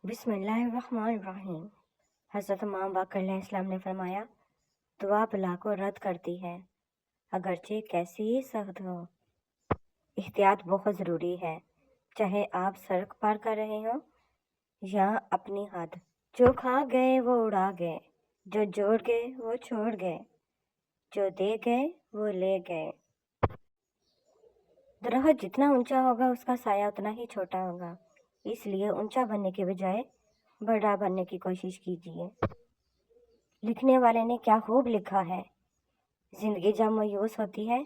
بسم اللہ الرحمن الرحیم۔ حضرت امام باقر علیہ السلام نے فرمایا، دعا بلا کو رد کرتی ہے، اگرچہ کیسی ہی سخت ہو۔ احتیاط بہت ضروری ہے، چاہے آپ سڑک پار کر رہے ہوں یا اپنی حد۔ جو کھا گئے وہ اڑا گئے، جو جوڑ گئے وہ چھوڑ گئے، جو دے گئے وہ لے گئے۔ درخت جتنا اونچا ہوگا اس کا سایہ اتنا ہی چھوٹا ہوگا، اس لیے اونچا بننے کے بجائے بڑا بننے کی کوشش کیجیے۔ لکھنے والے نے کیا خوب لکھا ہے، زندگی جب مایوس ہوتی ہے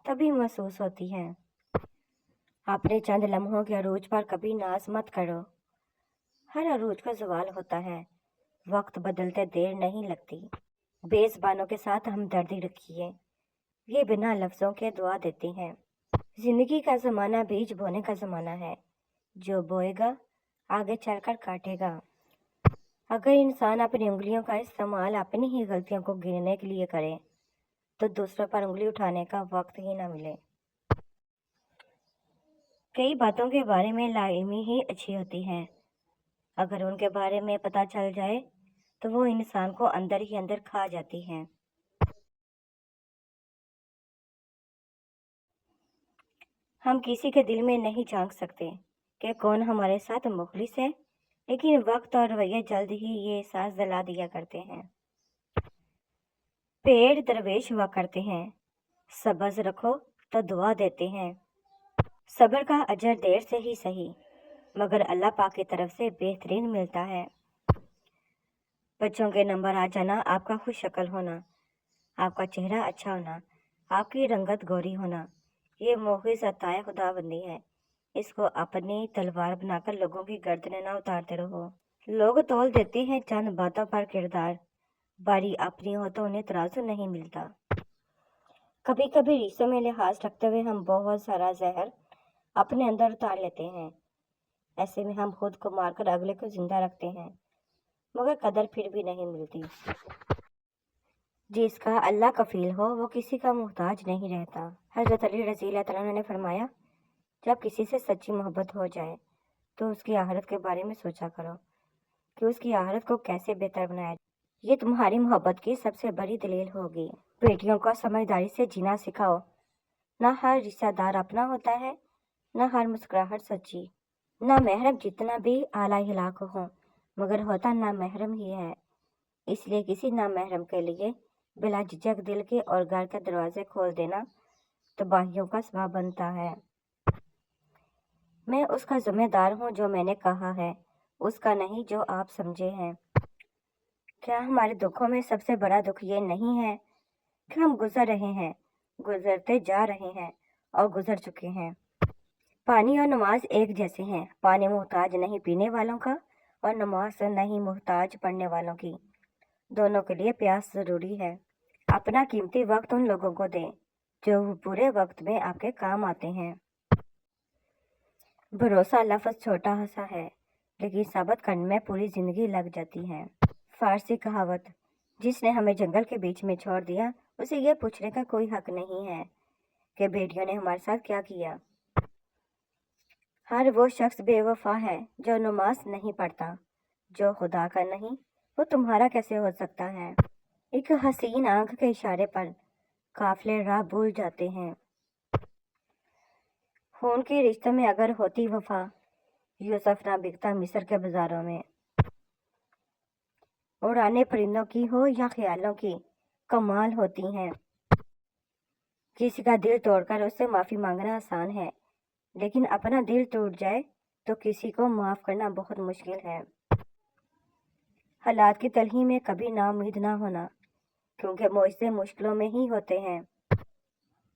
تبھی محسوس ہوتی ہے۔ اپنے چند لمحوں کے عروج پر کبھی ناز مت کرو، ہر عروج کا زوال ہوتا ہے، وقت بدلتے دیر نہیں لگتی۔ بے زبانوں کے ساتھ ہمدردی رکھیے، یہ بنا لفظوں کے دعا دیتی ہیں۔ زندگی کا زمانہ بیج بونے کا زمانہ ہے، جو بوئے گا آگے چل کر کاٹے گا۔ اگر انسان اپنی انگلیوں کا استعمال اپنی ہی غلطیوں کو گننے کے لیے کرے تو دوسروں پر انگلی اٹھانے کا وقت ہی نہ ملے۔ کئی باتوں کے بارے میں لا علمی ہی اچھی ہوتی ہے، اگر ان کے بارے میں پتہ چل جائے تو وہ انسان کو اندر ہی اندر کھا جاتی ہیں۔ ہم کسی کے دل میں نہیں جھانک سکتے کہ کون ہمارے ساتھ مخلص ہے، لیکن وقت اور رویہ جلد ہی یہ احساس دلا دیا کرتے ہیں۔ پیڑ درویش ہوا کرتے ہیں، صبر رکھو تو دعا دیتے ہیں۔ صبر کا اجر دیر سے ہی صحیح، مگر اللہ پاک کی طرف سے بہترین ملتا ہے۔ بچوں کے نمبر آ جانا، آپ کا خوش شکل ہونا، آپ کا چہرہ اچھا ہونا، آپ کی رنگت گوری ہونا، یہ محض عطائے خدا بندی ہے۔ اس کو اپنی تلوار بنا کر لوگوں کی گردنیں نہ اتارتے رہو۔ لوگ تول دیتے ہیں چند باتوں پر کردار، باری اپنی ہو تو انہیں ترازو نہیں ملتا۔ کبھی کبھی رشتوں میں لحاظ رکھتے ہوئے ہم بہت سارا زہر اپنے اندر اتار لیتے ہیں، ایسے میں ہم خود کو مار کر اگلے کو زندہ رکھتے ہیں، مگر قدر پھر بھی نہیں ملتی۔ جس کا اللہ کفیل ہو وہ کسی کا محتاج نہیں رہتا۔ حضرت علی رضی اللہ تعالیٰ عنہ نے فرمایا، جب کسی سے سچی محبت ہو جائے تو اس کی آخرت کے بارے میں سوچا کرو کہ اس کی آخرت کو کیسے بہتر بنایا جائے۔ یہ تمہاری محبت کی سب سے بڑی دلیل ہوگی۔ بیٹیوں کو سمجھداری سے جینا سکھاؤ، نہ ہر رشتہ دار اپنا ہوتا ہے، نہ ہر مسکراہٹ سچی۔ نہ محرم جتنا بھی اعلیٰ اخلاق ہو مگر ہوتا نہ محرم ہی ہے، اس لیے کسی نہ محرم کے لیے بلا جھجک دل کے اور گھر کے دروازے کھول دینا تباہیوں کا سبب بنتا ہے۔ میں اس کا ذمہ دار ہوں جو میں نے کہا ہے، اس کا نہیں جو آپ سمجھے ہیں۔ کیا ہمارے دکھوں میں سب سے بڑا دکھ یہ نہیں ہے کہ ہم گزر رہے ہیں، گزرتے جا رہے ہیں اور گزر چکے ہیں؟ پانی اور نماز ایک جیسے ہیں، پانی محتاج نہیں پینے والوں کا اور نماز نہیں محتاج پڑھنے والوں کی، دونوں کے لیے پیاس ضروری ہے۔ اپنا قیمتی وقت ان لوگوں کو دیں جو برے وقت میں آپ کے کام آتے ہیں۔ بھروسہ لفظ چھوٹا سا ہے لیکن ثابت کرنے میں پوری زندگی لگ جاتی ہے۔ فارسی کہاوت، جس نے ہمیں جنگل کے بیچ میں چھوڑ دیا اسے یہ پوچھنے کا کوئی حق نہیں ہے کہ بیٹیوں نے ہمارے ساتھ کیا کیا۔ ہر وہ شخص بے وفا ہے جو نماز نہیں پڑھتا، جو خدا کا نہیں وہ تمہارا کیسے ہو سکتا ہے؟ ایک حسین آنکھ کے اشارے پر قافلے راہ بھول جاتے ہیں۔ خون کے رشتوں میں اگر ہوتی وفا، یوسف نہ بکتا مصر کے بازاروں میں۔ اڑانے پرندوں کی ہو یا خیالوں کی، کمال ہوتی ہیں۔ کسی کا دل توڑ کر اس سے معافی مانگنا آسان ہے، لیکن اپنا دل ٹوٹ جائے تو کسی کو معاف کرنا بہت مشکل ہے۔ حالات کی تلخی میں کبھی نا امید نہ ہونا، کیونکہ معجزے مشکلوں میں ہی ہوتے ہیں۔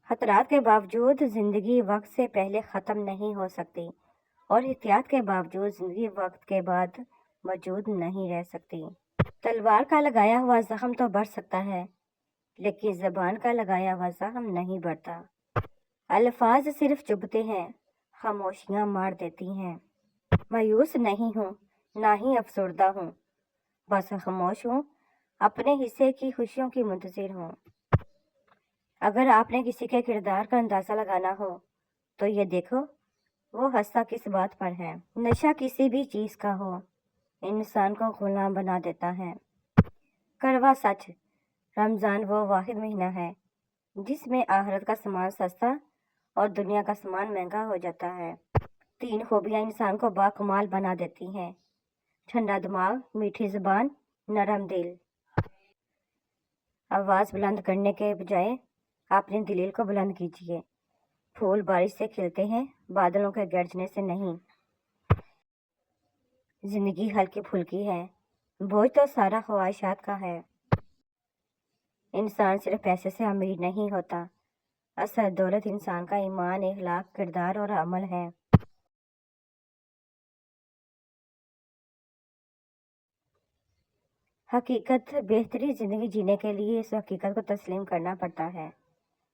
خطرات کے باوجود زندگی وقت سے پہلے ختم نہیں ہو سکتی، اور احتیاط کے باوجود زندگی وقت کے بعد موجود نہیں رہ سکتی۔ تلوار کا لگایا ہوا زخم تو بڑھ سکتا ہے، لیکن زبان کا لگایا ہوا زخم نہیں بڑھتا۔ الفاظ صرف چبھتے ہیں، خاموشیاں مار دیتی ہیں۔ مایوس نہیں ہوں، نہ ہی افسردہ ہوں، بس خاموش ہوں، اپنے حصے کی خوشیوں کی منتظر ہوں۔ اگر آپ نے کسی کے کردار کا اندازہ لگانا ہو تو یہ دیکھو وہ ہنستا کس بات پر ہے۔ نشہ کسی بھی چیز کا ہو، इंसान को गुलाम बना देता है। कड़वा सच, रमज़ान वो वाहिद महीना है जिसमें आखिरत का सामान सस्ता और दुनिया का सामान महंगा हो जाता है। 3 खूबियाँ इंसान को बाकमाल बना देती हैं: ठंडा दिमाग, मीठी ज़ुबान, नरम दिल। आवाज़ बुलंद करने के बजाय अपनी दलील को बुलंद कीजिए। फूल बारिश से खिलते हैं, बादलों के गरजने से नहीं। जिंदगी हल्की फुल्की है, बोझ तो सारा ख्वाहिशात का है। इंसान सिर्फ पैसे से अमीर नहीं होता, असल दौलत इंसान का ईमान, इखलाक, किरदार और अमल है। हकीकत, बेहतरी ज़िंदगी जीने के लिए इस हकीकत को तस्लीम करना पड़ता है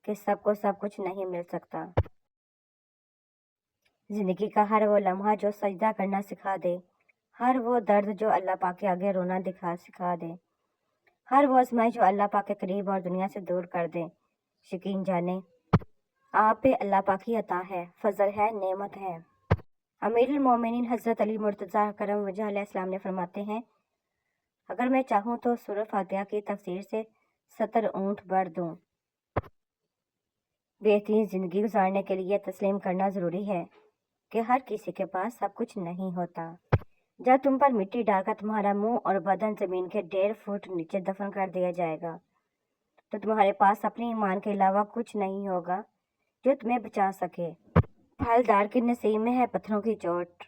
कि सबको सब कुछ नहीं मिल सकता। ज़िंदगी का हर वो लम्हा जो सजदा करना सिखा दे, हर वो दर्द जो अल्लाह पाक के आगे रोना सिखा दे, हर वो आजमाइश जो अल्लाह पाक के करीब और दुनिया से दूर कर दे। यकीन जाने आप पे अल्लाह पाक की अता है, फजल है, नेमत है। अमीरुल मोमिनीन हज़रत अली मुर्तज़ा करम वजह अलैहिस्सलाम ने फरमाते हैं, अगर मैं चाहूँ तो सूरह फातिहा की तफसीर से 70 ऊँट बढ़ दूँ। बेहतरीन ज़िंदगी गुजारने के लिए तस्लीम करना ज़रूरी है कि हर किसी के पास सब कुछ नहीं होता। जब तुम पर मिट्टी डालकर तुम्हारा मुंह और बदन ज़मीन के 1.5 फुट नीचे दफन कर दिया जाएगा तो तुम्हारे पास अपने ईमान के अलावा कुछ नहीं होगा जो तुम्हें बचा सके। फलदार के नसीब में है पत्थरों की चोट,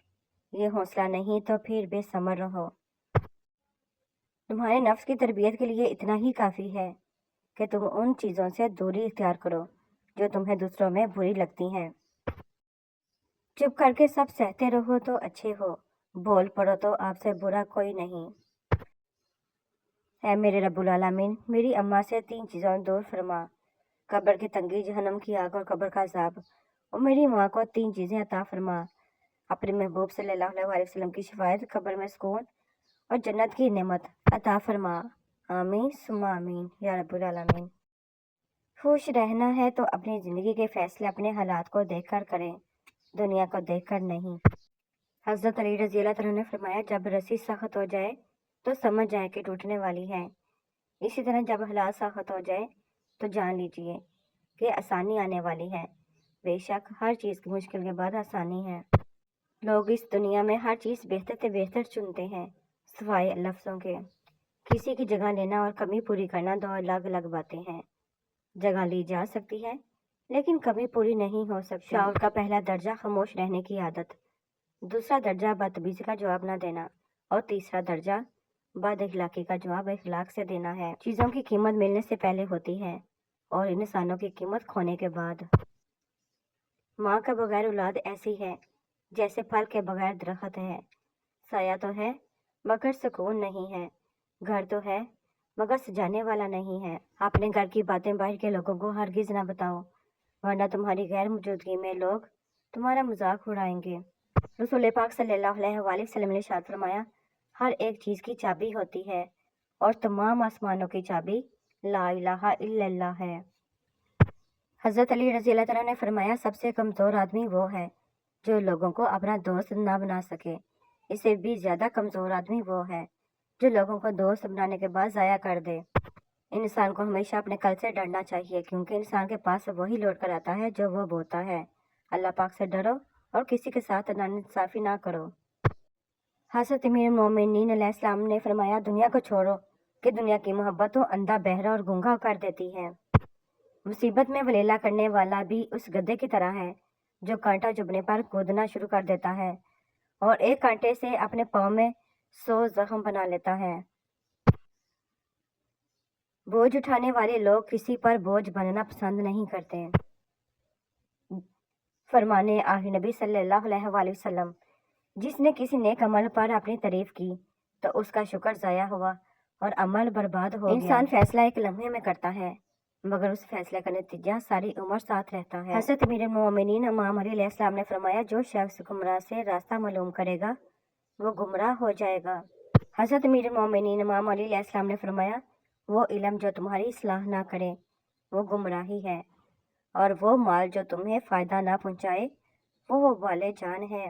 ये हौसला नहीं तो फिर बेसमर रहो। तुम्हारे नफ्स की तरबियत के लिए इतना ही काफ़ी है कि तुम उन चीज़ों से दूरी इख्तियार करो जो तुम्हें दूसरों में बुरी लगती हैं। चुप करके सब सहते रहो तो अच्छे हो, बोल पड़ो तो आपसे बुरा कोई नहीं। है मेरे रब्बुल आलमीन, मेरी अम्मा से 3 चीज़ों दूर फरमा: कब्र की तंगी, जहन्नम की आग और कब्र का अज़ाब। और मेरी माँ को 3 चीज़ें अता फरमा: अपने महबूब सल्लल्लाहु अलैहि वसल्लम की शिफायत, कब्र में सुकून और जन्नत की नेमत अता फरमा। आमीन सुम्मा आमीन या रब्बुल आलमीन। खुश रहना है तो अपनी ज़िंदगी के फैसले अपने हालात को देखकर करें, दुनिया को देखकर नहीं। हज़रत अली रज़ी अल्लाह तआला ने फरमाया, जब रस्सी सख्त हो जाए तो समझ जाए कि टूटने वाली है। इसी तरह जब हालात सख्त हो जाए तो जान लीजिए कि आसानी आने वाली है। बेशक हर चीज़ की मुश्किल के बाद आसानी है। लोग इस दुनिया में हर चीज़ बेहतर से बेहतर चुनते हैं सिवाय लफ्ज़ों के। किसी की जगह लेना और कमी पूरी करना 2 अलग अलग बातें हैं। जगह ली जा सकती है लेकिन कमी पूरी नहीं हो सकती। शौक़ का पहला दर्जा खामोश रहने की आदत, दूसरा दर्जा बदतमीज़ी का जवाब न देना और तीसरा दर्जा बद इखलाकी का जवाब इखलाक से देना है। चीज़ों की कीमत मिलने से पहले होती है और इंसानों की कीमत खोने के बाद। माँ के बगैर औलाद ऐसी है जैसे फल के बगैर दरख्त है। साया तो है मगर सुकून नहीं है, घर तो है मगर सजाने वाला नहीं है। अपने घर की बातें बाहर के लोगों को हरगिज़ ना बताओ, वरना तुम्हारी गैर मौजूदगी में लोग तुम्हारा मजाक उड़ाएंगे। रसूल पाक सल्लल्लाहु अलैहि वसल्लम ने इरशाद फरमाया, हर एक चीज़ की चाबी होती है और तमाम आसमानों की चाबी ला इलाहा इल्लल्लाह है। हज़रत अली रज़ी अल्लाह तआला ने फरमाया, सबसे कमज़ोर आदमी वो है जो लोगों को अपना दोस्त ना बना सके। इससे भी ज़्यादा कमज़ोर आदमी वो है जो लोगों को दोस्त बनाने के बाद ज़ाया कर दे। इंसान को हमेशा अपने कल से डरना चाहिए क्योंकि इंसान के पास वही लौट कर आता है जो वो बोता है। अल्लाह पाक से डरो और किसी के साथ नाइंसाफ़ी ना करो। हज़रत अमीरुल मोमिनीन अलैहिस्सलाम ने फरमाया, दुनिया को छोड़ो कि दुनिया की मोहब्बत तो अंधा, बहरा और गूंगा कर देती है। मुसीबत में वलीला करने वाला भी उस गधे की तरह है जो कांटा चुभने पर कूदना शुरू कर देता है और एक कांटे से अपने पाँव में 100 जख्म बना लेता है। बोझ उठाने वाले लोग किसी पर बोझ बनना पसंद नहीं करते। फरमाने आखिर नबी सल्लल्लाहु अलैहि वसल्लम, जिसने किसी नेक अमल पर अपनी तारीफ की तो उसका शुक्र ज़ाया हुआ और अमल बर्बाद हो गया। इंसान फैसला एक लम्हे में करता है मगर उस फैसले का नतीजा सारी उम्र साथ रहता है। हज़रत अमीरुल मोमिनीन इमाम अली अलैहिस्सलाम ने फरमाया, जो शख्स गुमराह से रास्ता मालूम करेगा वो गुमराह हो जाएगा। हज़रत अमीरुल मोमिनीन इमाम अली अलैहिस्सलाम ने फरमाया, वो इल्म जो तुम्हारी इस्लाह ना करे वो गुमराही है और वो माल जो तुम्हें फ़ायदा ना पहुँचाए वो वाले जान है।